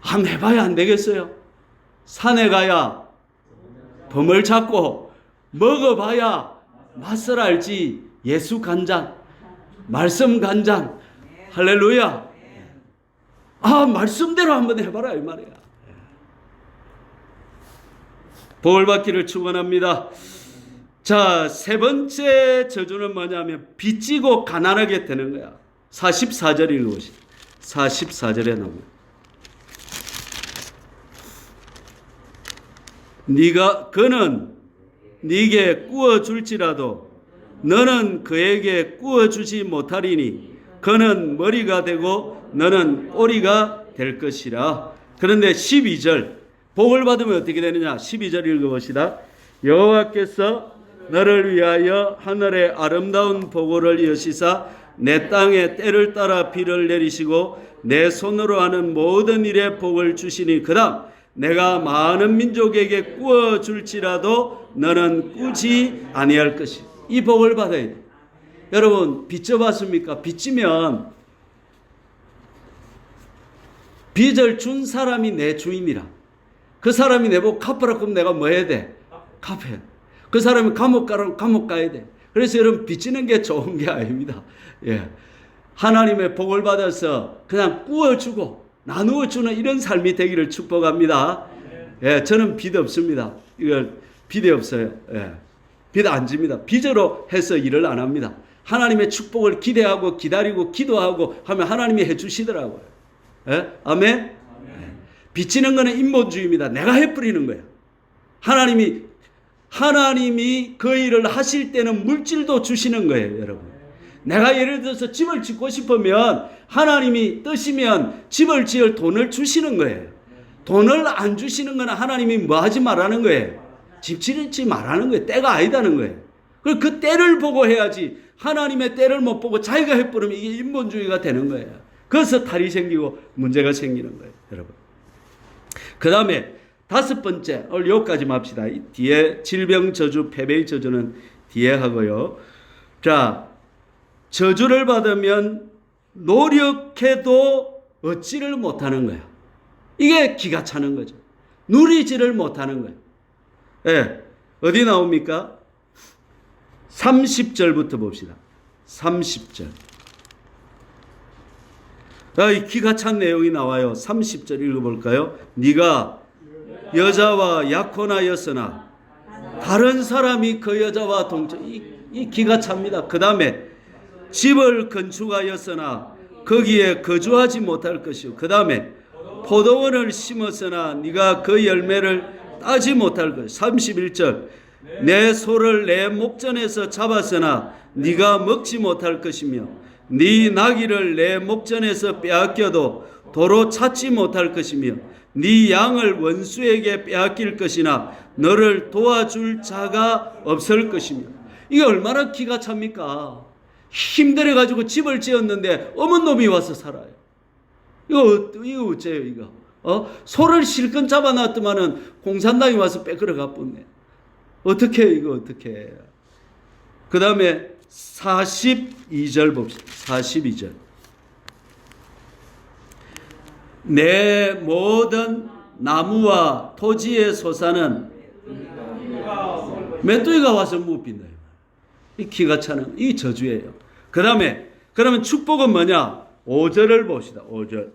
한번 해봐야 안 되겠어요? 산에 가야 범을 잡고 먹어봐야 맛을 알지. 예수 간장, 말씀 간장, 할렐루야. 말씀대로 한번 해봐라 이 말이야. 복을 받기를 축원합니다. 자, 세 번째 저주는 뭐냐면 빚지고 가난하게 되는 거야. 44절 읽어보시죠. 44절에 나옵니다. 그는 네게 구워줄지라도 너는 그에게 구워주지 못하리니 그는 머리가 되고 너는 꼬리가 될 것이라. 그런데 12절 복을 받으면 어떻게 되느냐? 12절 읽어봅시다. 여호와께서 너를 위하여 하늘의 아름다운 보고를 여시사 내 땅에 때를 따라 비를 내리시고 내 손으로 하는 모든 일에 복을 주시니 그다음 내가 많은 민족에게 구워줄지라도 너는 꾸지 아니할 것이. 이 복을 받아야 돼. 여러분 빚져봤습니까? 빚지면 빚을 준 사람이 내 주인이라. 그 사람이 내보고 갚으라 그러면 내가 뭐 해야 돼? 갚아야 돼. 그 사람이 감옥 가라면 감옥 가야 돼. 그래서 여러분 빚지는 게 좋은 게 아닙니다. 예. 하나님의 복을 받아서 그냥 구워주고 나누어주는 이런 삶이 되기를 축복합니다. 예, 저는 빚 없습니다. 이걸 빚이 없어요. 예. 빚 안 집니다. 빚으로 해서 일을 안 합니다. 하나님의 축복을 기대하고 기다리고 기도하고 하면 하나님이 해주시더라고요. 예? 아멘? 예. 빚지는 거는 인본주의입니다. 내가 해버리는 거예요. 하나님이 그 일을 하실 때는 물질도 주시는 거예요, 여러분. 내가 예를 들어서 집을 짓고 싶으면 하나님이 뜨시면 집을 지을 돈을 주시는 거예요. 돈을 안 주시는 건 하나님이 뭐 하지 말라는 거예요? 집 짓지 말라는 거예요. 때가 아니다는 거예요. 그리고 그 때를 보고 해야지 하나님의 때를 못 보고 자기가 해버리면 이게 인본주의가 되는 거예요. 그래서 탈이 생기고 문제가 생기는 거예요, 여러분. 그 다음에 다섯 번째, 오늘 여기까지만 합시다. 뒤에 질병 저주, 패배의 저주는 뒤에 하고요. 자, 저주를 받으면 노력해도 얻지를 못하는 거예요. 이게 기가 차는 거죠. 누리지를 못하는 거예요. 예, 어디 나옵니까? 30절부터 봅시다. 30절. 이 기가 찬 내용이 나와요. 30절 읽어볼까요? 네가 여자와 약혼하였으나 다른 사람이 그 여자와 동정. 이 기가 찹니다. 그 다음에 집을 건축하였으나 거기에 거주하지 못할 것이요. 그 다음에 포도원을 심었으나 네가 그 열매를 따지 못할 것. 31절. 내 소를 내 목전에서 잡았으나 네가 먹지 못할 것이며 네 나귀를 내 목전에서 빼앗겨도 도로 찾지 못할 것이며 네 양을 원수에게 빼앗길 것이나 너를 도와줄 자가 없을 것이며. 이게 얼마나 기가 찹니까? 힘들어가지고 집을 지었는데 어먼 놈이 와서 살아요. 이거 어째요 이거? 소를 실컷 잡아놨더만은 공산당이 와서 뺏으러 가뿐네. 어떻게 이거 어떻게? 그 다음에 42절 봅시다. 42절. 내 모든 나무와 토지의 소사는 메뚜기가 와서 묵힌다. 이 기가 차는 이 저주예요. 그 다음에 그러면 축복은 뭐냐? 5절을 봅시다. 5절.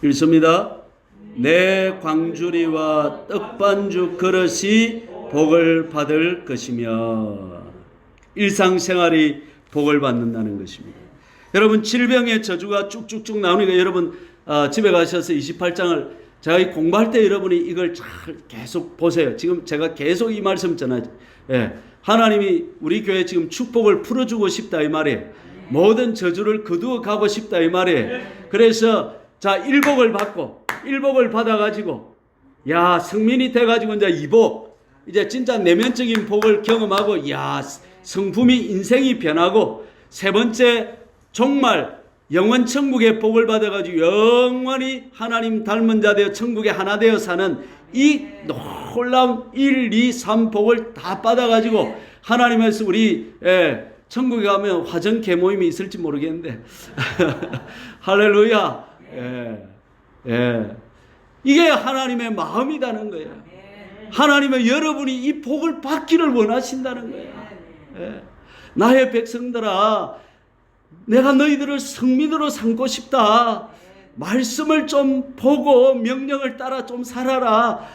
읽습니다. 내 광주리와 떡반죽 그릇이 복을 받을 것이며. 일상생활이 복을 받는다는 것입니다. 여러분 질병의 저주가 쭉쭉쭉 나오니까 여러분 집에 가셔서 28장을 제가 공부할 때 여러분이 이걸 잘 계속 보세요. 지금 제가 계속 이 말씀 전하죠. 예. 하나님이 우리 교회 지금 축복을 풀어주고 싶다 이 말이에요. 모든 저주를 거두어 가고 싶다 이 말이에요. 그래서 자 일복을 받고 일복을 받아가지고 야, 성민이 돼가지고 이제 이복, 이제 진짜 내면적인 복을 경험하고, 야, 성품이 인생이 변하고, 세 번째, 정말 영원 천국의 복을 받아가지고 영원히 하나님 닮은 자 되어 천국에 하나 되어 사는 이 놀라운 1, 2, 3 복을 다 받아가지고 하나님에서 우리 천국에 가면 화정 계모임이 있을지 모르겠는데 할렐루야. 이게 하나님의 마음이라는 거예요. 하나님의 여러분이 이 복을 받기를 원하신다는 거예요. 나의 백성들아, 내가 너희들을 성민으로 삼고 싶다. 말씀을 좀 보고 명령을 따라 좀 살아라.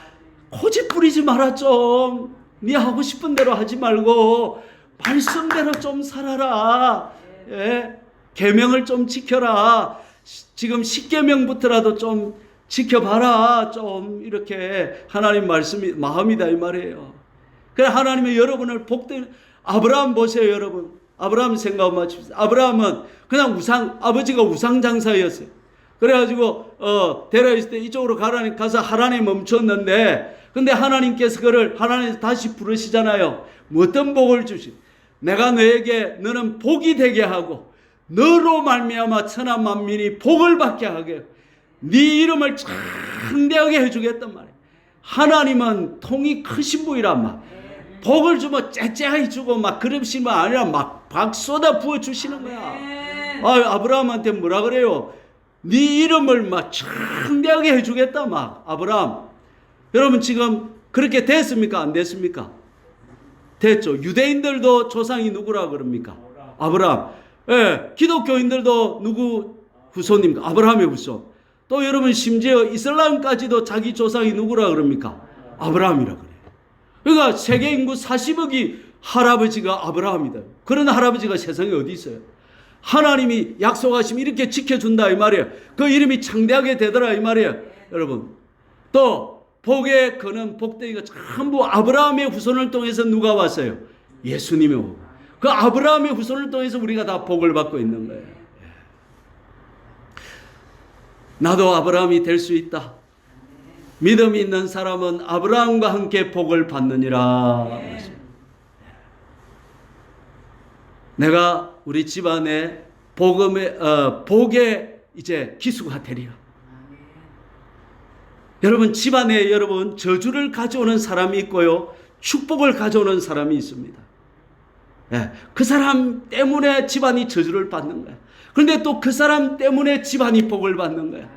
고집 부리지 마라 좀. 네 하고 싶은 대로 하지 말고 말씀대로 좀 살아라. 계명을 좀 지켜라. 지금 10계명부터라도 좀 지켜봐라. 좀 이렇게 하나님 말씀이 마음이다 이 말이에요. 그래 하나님의 여러분을 복된 아브라함 보세요 여러분. 아브라함 생각을 마칩시다. 아브라함은 그냥 아버지가 우상 장사였어요. 그래가지고 데려 있을 때 이쪽으로 가서 하란에 멈췄는데, 근데 하나님께서 하나님 다시 부르시잖아요. 뭐 어떤 복을 주시? 내가 너는 복이 되게 하고 너로 말미암아 천하 만민이 복을 받게 하게, 네 이름을 창대하게 해주겠단 말이에요. 하나님은 통이 크신 분이란 말. 복을 주면 째째하게 주고 막 그럽시면 아니라 막 쏟아 부어 주시는 거야. 아브라함한테 뭐라 그래요? 네 이름을 막 창대하게 해주겠다 막. 아브라함, 여러분 지금 그렇게 됐습니까? 안 됐습니까? 됐죠. 유대인들도 조상이 누구라 그럽니까? 아브라함. 기독교인들도 누구 후손입니까? 아브라함의 후손. 또 여러분 심지어 이슬람까지도 자기 조상이 누구라 그럽니까? 아브라함이라 그래요. 그러니까 세계 인구 40억이 할아버지가 아브라함이다. 그런 할아버지가 세상에 어디 있어요? 하나님이 약속하시면 이렇게 지켜준다 이 말이에요. 그 이름이 창대하게 되더라 이 말이에요. 여러분 또 복에 거는 복되기가 전부 아브라함의 후손을 통해서 누가 왔어요? 예수님이 오고. 그 아브라함의 후손을 통해서 우리가 다 복을 받고 있는 거예요. 나도 아브라함이 될 수 있다. 믿음이 있는 사람은 아브라함과 함께 복을 받느니라. 내가 우리 집안에 복의 이제 기수가 되리라. 여러분 집안에 여러분 저주를 가져오는 사람이 있고요, 축복을 가져오는 사람이 있습니다. 그 사람 때문에 집안이 저주를 받는 거야. 그런데 또 그 사람 때문에 집안이 복을 받는 거야.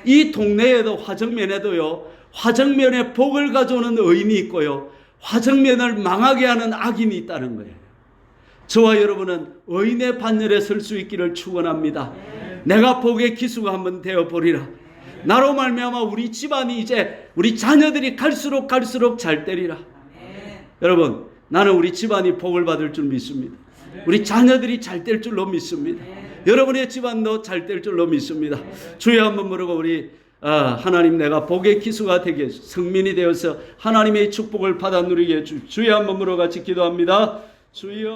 이 동네에도 화정면에도요, 화정면에 복을 가져오는 의인이 있고요, 화정면을 망하게 하는 악인이 있다는 거예요. 저와 여러분은 의인의 반열에 설 수 있기를 축원합니다. 내가 복의 기수가 한번 되어 보리라. 나로 말미암아 우리 집안이 이제 우리 자녀들이 갈수록 잘 되리라. 여러분 나는 우리 집안이 복을 받을 줄 믿습니다. 우리 자녀들이 잘 될 줄로 믿습니다. 여러분의 집안도 잘 될 줄로 믿습니다. 주여 한번 부르고 우리 하나님 내가 복의 기수가 되게 성민이 되어서 하나님의 축복을 받아 누리게 주여 한번 부르고 같이 기도합니다. 주여.